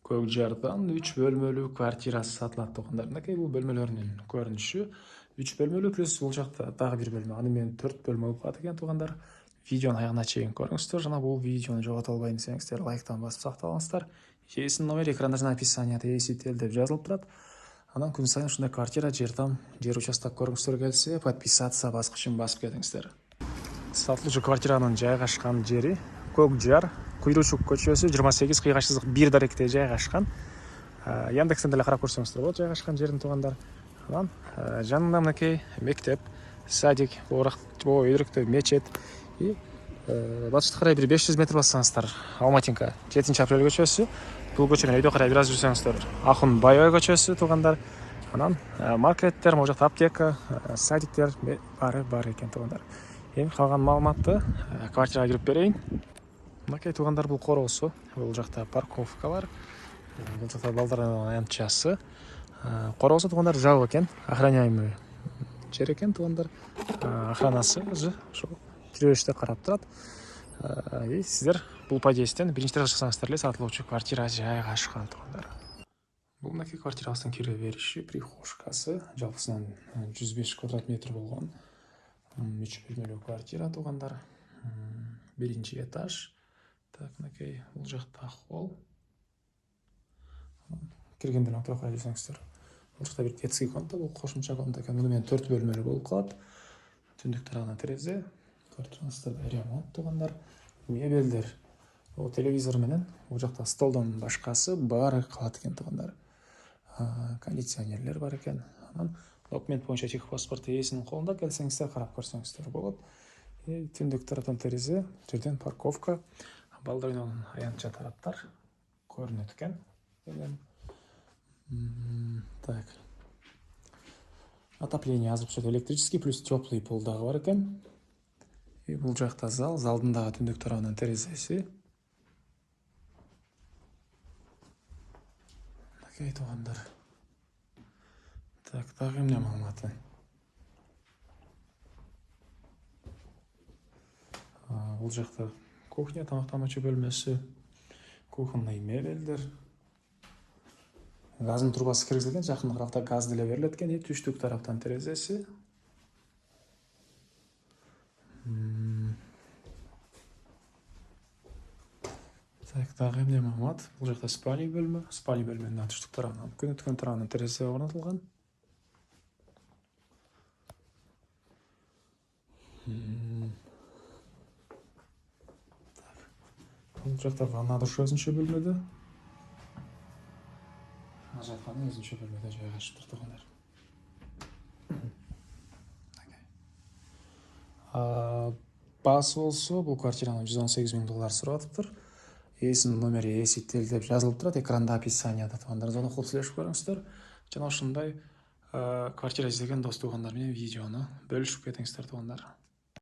Көкжардан 3 бөлмөлүү квартирасы сатылат туугандар. Мынакей бул бөлмөлөрүнүн көрүнүшү. 3 бөлмөлүү плюс бул жакта дагы бир бөлмө. Аны менен 4 бөлмө болуп калат экен туугандар. Видеону аягына чейин көрүңүздөр жана бул видеону жогото албайын десеңиздер лайктан басып сакталыңыздар. Ээсинин номери экранда жана описанияда ээсител деп жазылып турат. Анан күн сайын ушундай квартира, жер участок көргүңүздөр келсе, подписаться баскычын басып кетиңиздер. Сатылуучу квартиранын жайгашкан жери Көкжар, Куйручук көчөсү 28 кыйгачсыздык 1 даректе жайгашкан. Яндекстен деле карап көрсөңүздөр болот жайгашкан жерин туугандар. Анан жанында мынакей мектеп, садик, өйрөктөй мечет и батышка карай бир 500 метр бассаңыздар Алматинка 7-апрель көчөсү. Бул көчөнүн өйдө карай бир аз жүрсөңүздөр Ахун Байой көчөсү туугандар. Анан маркеттер, могу жакта аптека, садиктер бар экен туугандар. Эми калган маалыматты квартирага кирип берейин. Мынакей туугандар бул короосу, бул жакта парковкалар, бул жакта балдардын аянтчасы. Короосу туугандар жабык экен, охраняемый жер экен туугандар. Охранасы ошол киребериште карап турат. И сиздер бул подъездден биринчи этажга чыксаңыздар эле сатылуучу квартира жайгашкан туугандар. Бул мынакей квартирабыздын кире бериши, прихожкасы, жалпысынан 105 квадрат метр болгон 3 бөлмөлүү квартира туугандар. Биринчи этаж. Так, мынакей бул жакта холл. Киргенден отуруп карай жүрсөңүздөр. Бул жакта бир детский комната, бул кошумча комната экен. Муну менен 4 бөлмөлүү болуп калат. Түндүк тарабына терезе, квартираңыздарда ремонт туугандар. Мебелдер, бул телевизор менен, бул жакта столдон башкасы баары калат экен туугандар. Кондиционерлер бар экен. Анан документ боюнча техпаспорт ээсинин колунда, келсеңиздер карап көрсөңүздөр болот. Түндүк тараптан терезе, жерден парковка, балдар ойногон аянтча тараптар көрүнөт экен. Так. Отопление азыр түшөт, электрический плюс теплый пол дагы бар экен. И бул жакта зал, залдын дагы түндүк тарабынан терезеси. Мынакей туугандар. Так, дагы эмне маалыматы? Бул жакта кухня, тамактануучу бөлмөсү, кухонный мебелдер. Газдын трубасы киргизилген, жакын тарапта газ деле берилет экен, түштүк тараптан терезеси. Так, дагы эмне маалымат? Бул жакта спальный бөлмө, бөлмөнүн түштүк тарабынан, күн өткөн тарабынан терезе орнотулган. Бул жакта ванна душ өзүнчө бөлмөдө. Ажатканы өзүнчө бөлмөдө жайгашыптыр туугандар. Баасы болсо бул квартираны $118,000 сурап атыптыр. Ээсинин номери ээсител деп жазылып турат, экранда описанияда туугандар. Зона кылып сүйлөшүп көрүңүздөр. Жана ушундай квартира издеген дос туугандар менен видеону бөлүшүп кетиңиздер туугандар.